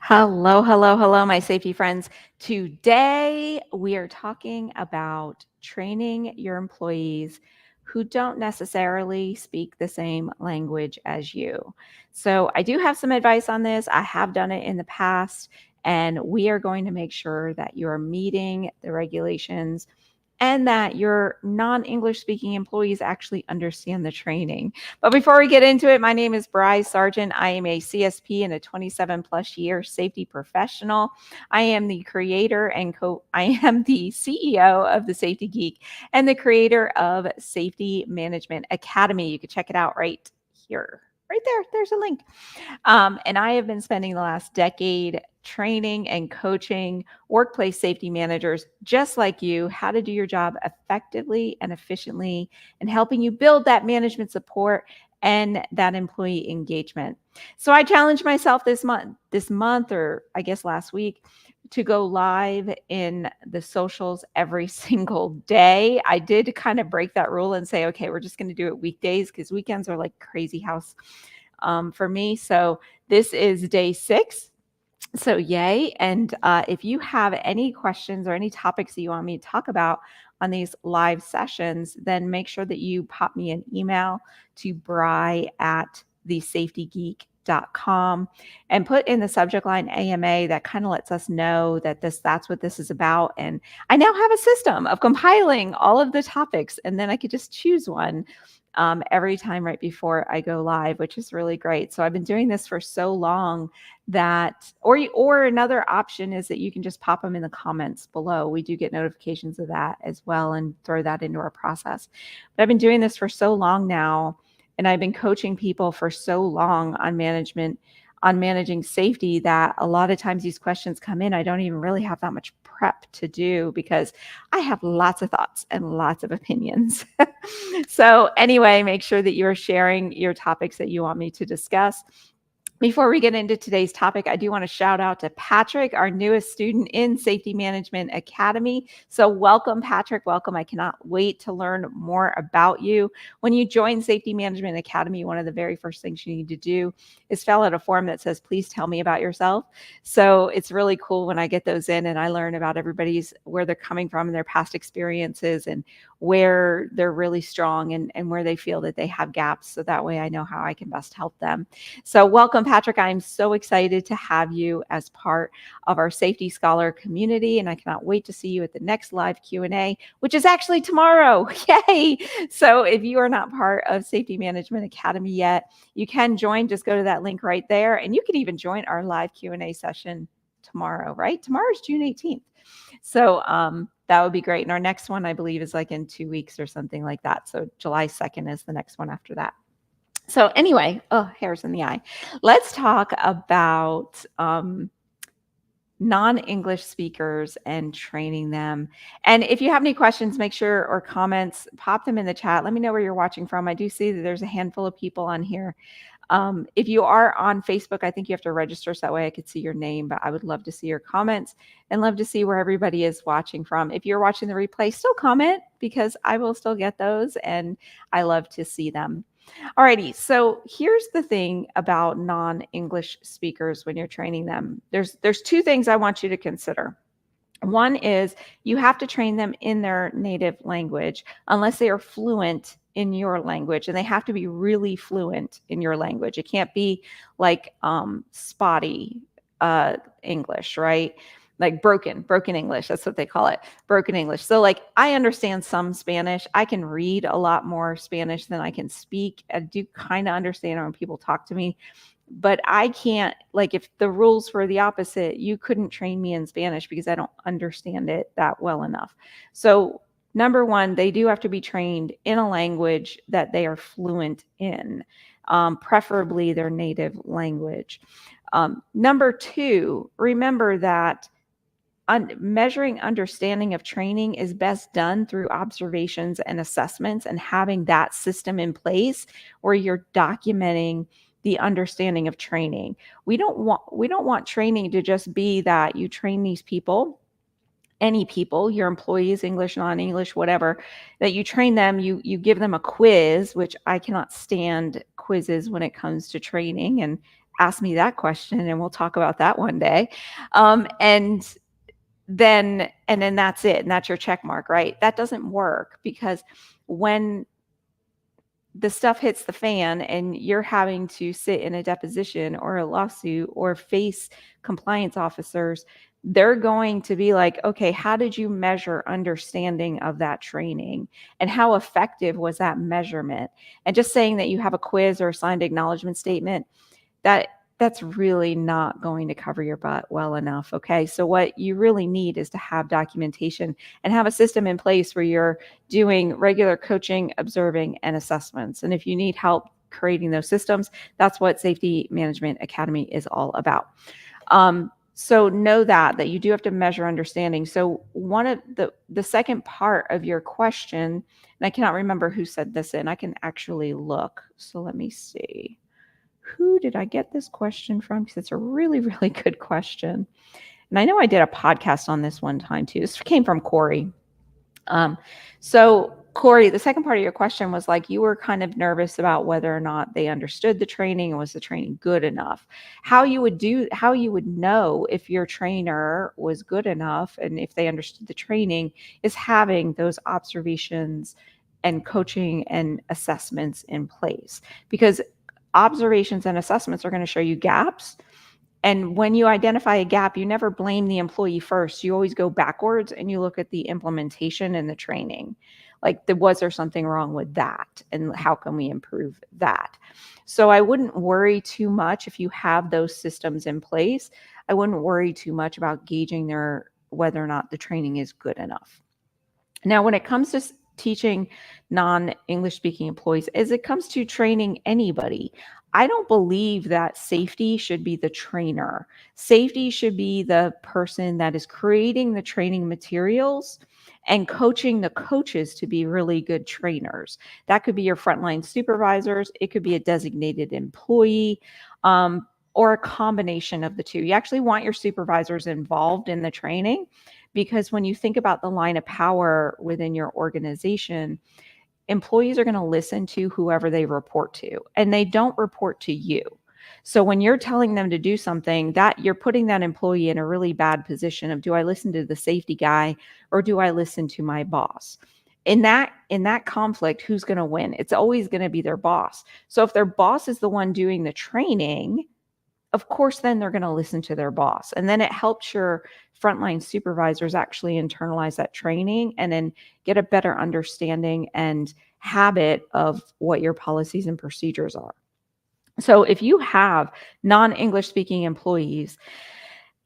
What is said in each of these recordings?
Hello, hello, hello, my safety friends. Today we are talking about training your employees who don't necessarily speak the same language as you. So, I do have some advice on this. I have done it in the past, and we are going to make sure that you're meeting the regulations and that your non-English speaking employees actually understand the training. But before we get into it, my name is Bryce Sargent. I am a CSP and a 27 plus year safety professional. I am the creator and I am the CEO of the Safety Geek and the creator of Safety Management Academy. You can check it out right here. Right there, there's a link. And I have been spending the last decade training and coaching workplace safety managers just like you how to do your job effectively and efficiently and helping you build that management support and that employee engagement. So I challenged myself this month or I guess last week to go live in the socials every single day. I did kind of break that rule and say, okay, we're just going to do it weekdays because weekends are like crazy house for me. So this is day 6. So yay. And if you have any questions or any topics that you want me to talk about on these live sessions, then make sure that you pop me an email to bry@thesafetygeek.com and put in the subject line AMA. That kind of lets us know that that's what this is about. And I now have a system of compiling all of the topics, and then I could just choose one every time right before I go live, which is really great. So I've been doing this for so long that, or another option is that you can just pop them in the comments below. We do get notifications of that as well and throw that into our process. But I've been doing this for so long now, and I've been coaching people for so long on managing safety, that a lot of times these questions come in. I don't even really have that much prep to do because I have lots of thoughts and lots of opinions. So anyway, make sure that you're sharing your topics that you want me to discuss. Before we get into today's topic, I do want to shout out to Patrick, our newest student in Safety Management Academy. So welcome, Patrick. Welcome. I cannot wait to learn more about you. When you join Safety Management Academy, one of the very first things you need to do is fill out a form that says, please tell me about yourself. So it's really cool when I get those in and I learn about where they're coming from and their past experiences and where they're really strong and where they feel that they have gaps. So that way I know how I can best help them. So welcome, Patrick. I'm so excited to have you as part of our Safety Scholar community, and I cannot wait to see you at the next live Q&A, which is actually tomorrow. Yay! So if you are not part of Safety Management Academy yet, you can join. Just go to that link right there, and you can even join our live Q&A session tomorrow, right? Tomorrow's June 18th. So that would be great. And our next one, I believe, is like in 2 weeks or something like that. So July 2nd is the next one after that. So anyway, hairs in the eye. Let's talk about non-English speakers and training them. And if you have any questions, make sure, or comments, pop them in the chat. Let me know where you're watching from. I do see that there's a handful of people on here. If you are on Facebook, I think you have to register so that way I could see your name, but I would love to see your comments and love to see where everybody is watching from. If you're watching the replay, still comment because I will still get those and I love to see them. Alrighty, so here's the thing about non-English speakers when you're training them. There's 2 things I want you to consider. One is you have to train them in their native language unless they are fluent in your language, and they have to be really fluent in your language. It can't be like spotty English, right? Like broken English. That's what they call it, broken English. So like I understand some Spanish. I can read a lot more Spanish than I can speak. I do kind of understand when people talk to me, but I can't, like if the rules were the opposite, you couldn't train me in Spanish because I don't understand it that well enough. So number one, they do have to be trained in a language that they are fluent in, preferably their native language. Number 2, remember that measuring understanding of training is best done through observations and assessments, and having that system in place where you're documenting the understanding of training. We don't want training to just be that you train these people, any people, your employees, English, non-English, whatever, that you train them, you give them a quiz, which I cannot stand quizzes when it comes to training. And ask me that question and we'll talk about that one day. And then that's it. And that's your check mark, right? That doesn't work because when the stuff hits the fan and you're having to sit in a deposition or a lawsuit or face compliance officers, they're going to be like, okay, how did you measure understanding of that training? And how effective was that measurement? And just saying that you have a quiz or a signed acknowledgement statement, that's really not going to cover your butt well enough. Okay. So what you really need is to have documentation and have a system in place where you're doing regular coaching, observing, and assessments. And if you need help creating those systems, that's what Safety Management Academy is all about. So know that you do have to measure understanding. So one of the second part of your question, and I cannot remember who said this in, I can actually look. So let me see. Who did I get this question from? Because it's a really, really good question. And I know I did a podcast on this one time too. This came from Corey. So Corey, the second part of your question was like, you were kind of nervous about whether or not they understood the training and was the training good enough. How you would know if your trainer was good enough and if they understood the training is having those observations and coaching and assessments in place, because observations and assessments are going to show you gaps. And when you identify a gap, you never blame the employee first. You always go backwards and you look at the implementation and the training. Like, was there something wrong with that? And how can we improve that? So I wouldn't worry too much if you have those systems in place. I wouldn't worry too much about gauging whether or not the training is good enough. Now, when it comes to teaching non-English speaking employees, as it comes to training anybody, I don't believe that safety should be the trainer. Safety should be the person that is creating the training materials and coaching the coaches to be really good trainers. That could be your frontline supervisors. It could be a designated employee, or a combination of the two. You actually want your supervisors involved in the training, because when you think about the line of power within your organization, employees are going to listen to whoever they report to, and they don't report to you. So when you're telling them to do something, that you're putting that employee in a really bad position of, do I listen to the safety guy or do I listen to my boss? In that conflict, who's going to win? It's always going to be their boss. So if their boss is the one doing the training, of course, then they're going to listen to their boss. And then it helps your frontline supervisors actually internalize that training and then get a better understanding and habit of what your policies and procedures are. So if you have non-English speaking employees,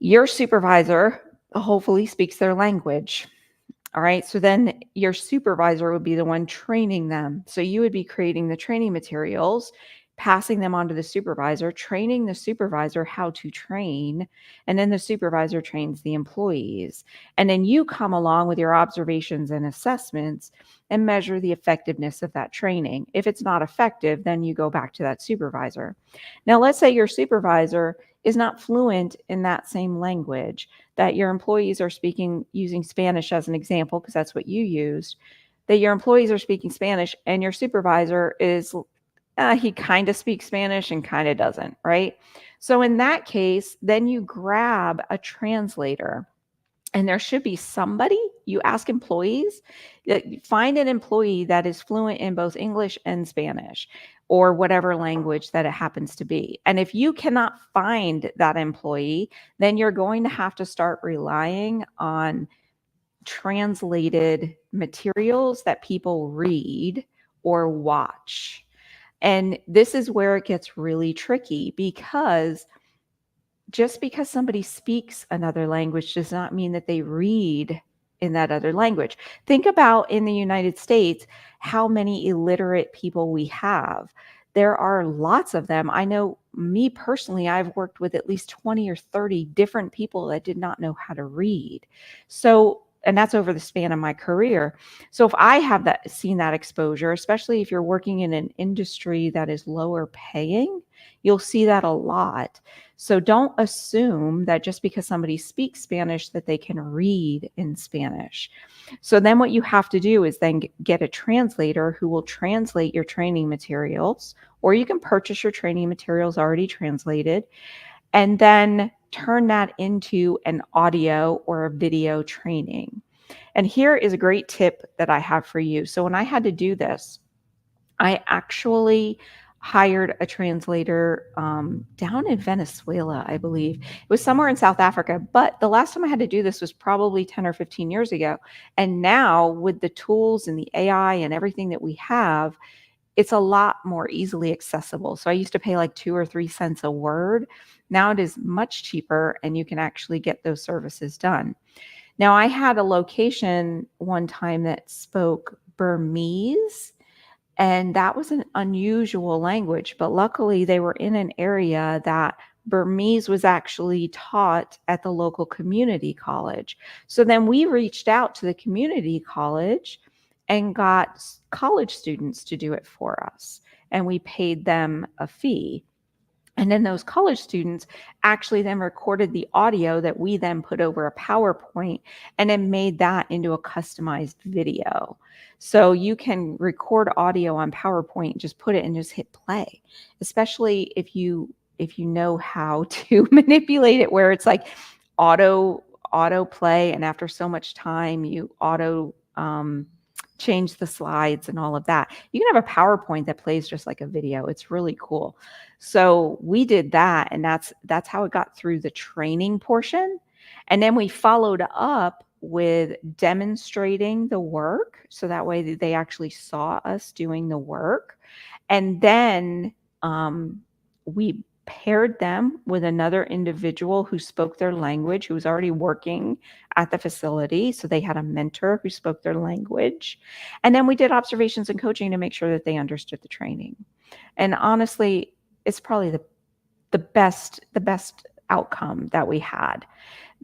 your supervisor hopefully speaks their language. All right. So then your supervisor would be the one training them. So you would be creating the training materials, passing them on to the supervisor, training the supervisor how to train, and then the supervisor trains the employees. And then you come along with your observations and assessments and measure the effectiveness of that training. If it's not effective, then you go back to that supervisor. Now, let's say your supervisor is not fluent in that same language, that your employees are speaking, using Spanish as an example, because that's what you used, that your employees are speaking Spanish and your supervisor is he kind of speaks Spanish and kind of doesn't, right? So in that case, then you grab a translator, and there should be somebody. You ask employees, find an employee that is fluent in both English and Spanish, or whatever language that it happens to be. And if you cannot find that employee, then you're going to have to start relying on translated materials that people read or watch. And this is where it gets really tricky, because just because somebody speaks another language does not mean that they read in that other language. Think about, in the United States, how many illiterate people we have. There are lots of them. I know, me personally, I've worked with at least 20 or 30 different people that did not know how to read. So and that's over the span of my career. So if I have seen that exposure, especially if you're working in an industry that is lower paying, you'll see that a lot. So don't assume that just because somebody speaks Spanish that they can read in Spanish. So then what you have to do is then get a translator who will translate your training materials, or you can purchase your training materials already translated and then turn that into an audio or a video training. And here is a great tip that I have for you. So when I had to do this, I actually hired a translator down in Venezuela, I believe. It was somewhere in South Africa, but the last time I had to do this was probably 10 or 15 years ago. And now with the tools and the AI and everything that we have, it's a lot more easily accessible. So I used to pay like 2 or 3 cents a word. Now it is much cheaper and you can actually get those services done. Now I had a location one time that spoke Burmese, and that was an unusual language, but luckily they were in an area that Burmese was actually taught at the local community college. So then we reached out to the community college and got college students to do it for us, and we paid them a fee. And then those college students actually then recorded the audio that we then put over a PowerPoint and then made that into a customized video. So you can record audio on PowerPoint, just put it and just hit play, especially if you know how to manipulate it where it's like auto play, and after so much time you auto change the slides and all of that. You can have a PowerPoint that plays just like a video. It's really cool. So we did that, and that's how it got through the training portion. And then we followed up with demonstrating the work, so that way they actually saw us doing the work. And then we paired them with another individual who spoke their language, who was already working at the facility. So they had a mentor who spoke their language. And then we did observations and coaching to make sure that they understood the training. And honestly, it's probably the best outcome that we had.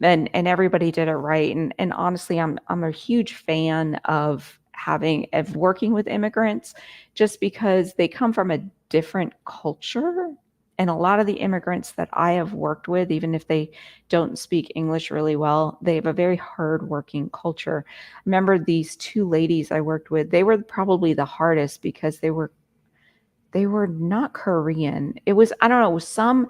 And everybody did it right. And honestly, I'm a huge fan of working with immigrants, just because they come from a different culture. And a lot of the immigrants that I have worked with, even if they don't speak English really well, they have a very hardworking culture. I remember these 2 ladies I worked with, they were probably the hardest because they were not Korean. It was, I don't know, it was some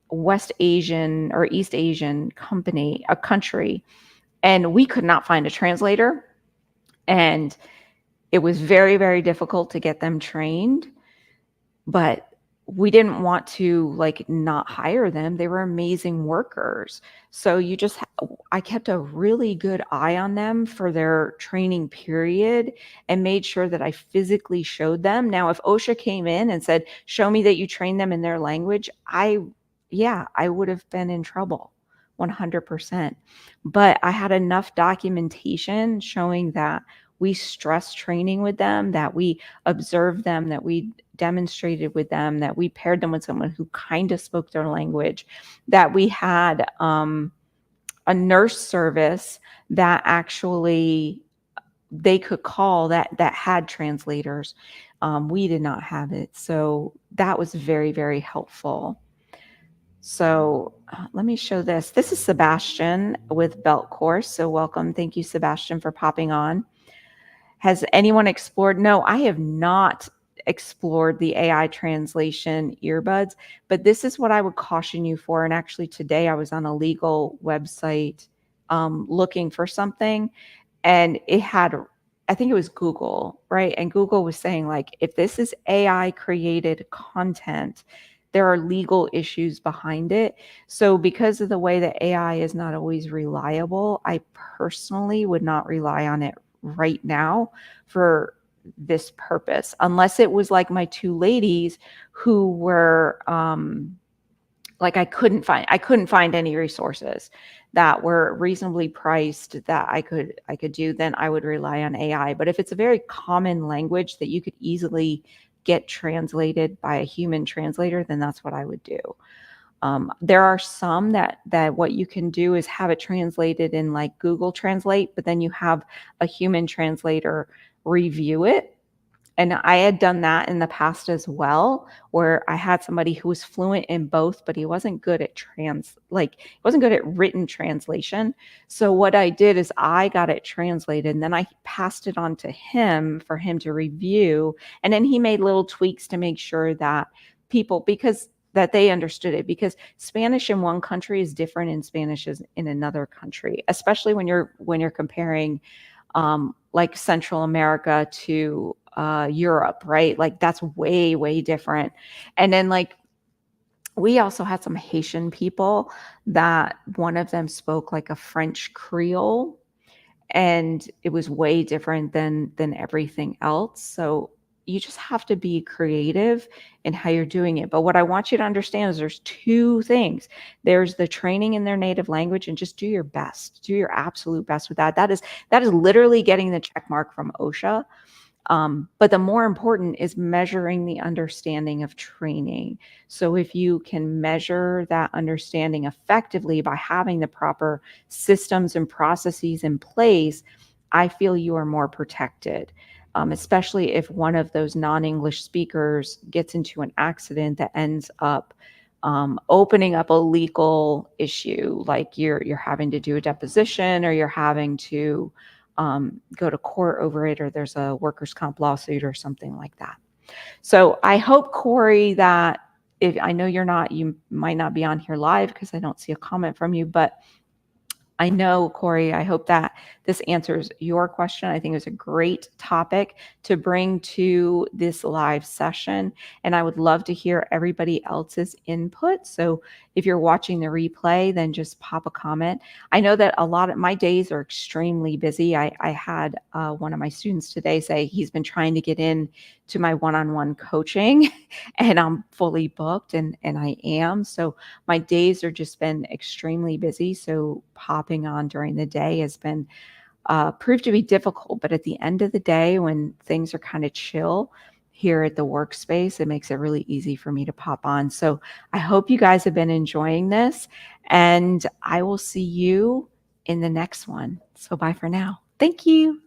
West Asian or East Asian country, and we could not find a translator. And it was very, very difficult to get them trained, but we didn't want to not hire them. They were amazing workers. So I kept a really good eye on them for their training period and made sure that I physically showed them. Now, if OSHA came in and said, show me that you train them in their language, I would have been in trouble 100%. But I had enough documentation showing that we stressed training with them, that we observed them, that we demonstrated with them, that we paired them with someone who kind of spoke their language, that we had a nurse service that actually they could call that had translators. We did not have it. So that was very, very helpful. So let me show this. This is Sebastian with Belt Course. So welcome. Thank you, Sebastian, for popping on. Has anyone explored? No, I have not explored the AI translation earbuds, but this is what I would caution you for. And actually today I was on a legal website looking for something, and it had, I think it was Google, right? And Google was saying, if this is AI created content, there are legal issues behind it. So because of the way that AI is not always reliable, I personally would not rely on it right now for this purpose, unless it was like my 2 ladies who were I couldn't find any resources that were reasonably priced that I could do, then I would rely on AI. But if it's a very common language that you could easily get translated by a human translator, then that's what I would do. There are some that what you can do is have it translated in like Google Translate, but then you have a human translator review it. And I had done that in the past as well, where I had somebody who was fluent in both, but he wasn't good at he wasn't good at written translation. So what I did is I got it translated and then I passed it on to him for him to review. And then he made little tweaks to make sure that because that they understood it, because Spanish in one country is different in Spanish as in another country, especially when you're comparing like Central America to Europe, right? Like that's way, way different. And then like we also had some Haitian people that one of them spoke like a French Creole, and it was way different than everything else. So you just have to be creative in how you're doing it. But what I want you to understand is there's two things. There's the training in their native language, and just do your best. Do your absolute best with that. That is literally getting the check mark from OSHA. But the more important is measuring the understanding of training. So if you can measure that understanding effectively by having the proper systems and processes in place, I feel you are more protected. Especially if one of those non-English speakers gets into an accident that ends up opening up a legal issue, like you're having to do a deposition or you're having to go to court over it, or there's a workers' comp lawsuit or something like that. So I hope, Corey, that if I know you might not be on here live because I don't see a comment from you, but I know, Corey, I hope that this answers your question. I think it's a great topic to bring to this live session, and I would love to hear everybody else's input. So if you're watching the replay, then just pop a comment. I know that a lot of my days are extremely busy. I had one of my students today say he's been trying to get in to my one-on-one coaching and I'm fully booked, and I am. So my days are just been extremely busy. So popping on during the day has been proved to be difficult. But at the end of the day, when things are kind of chill here at the workspace, it makes it really easy for me to pop on. So I hope you guys have been enjoying this, and I will see you in the next one. So bye for now. Thank you.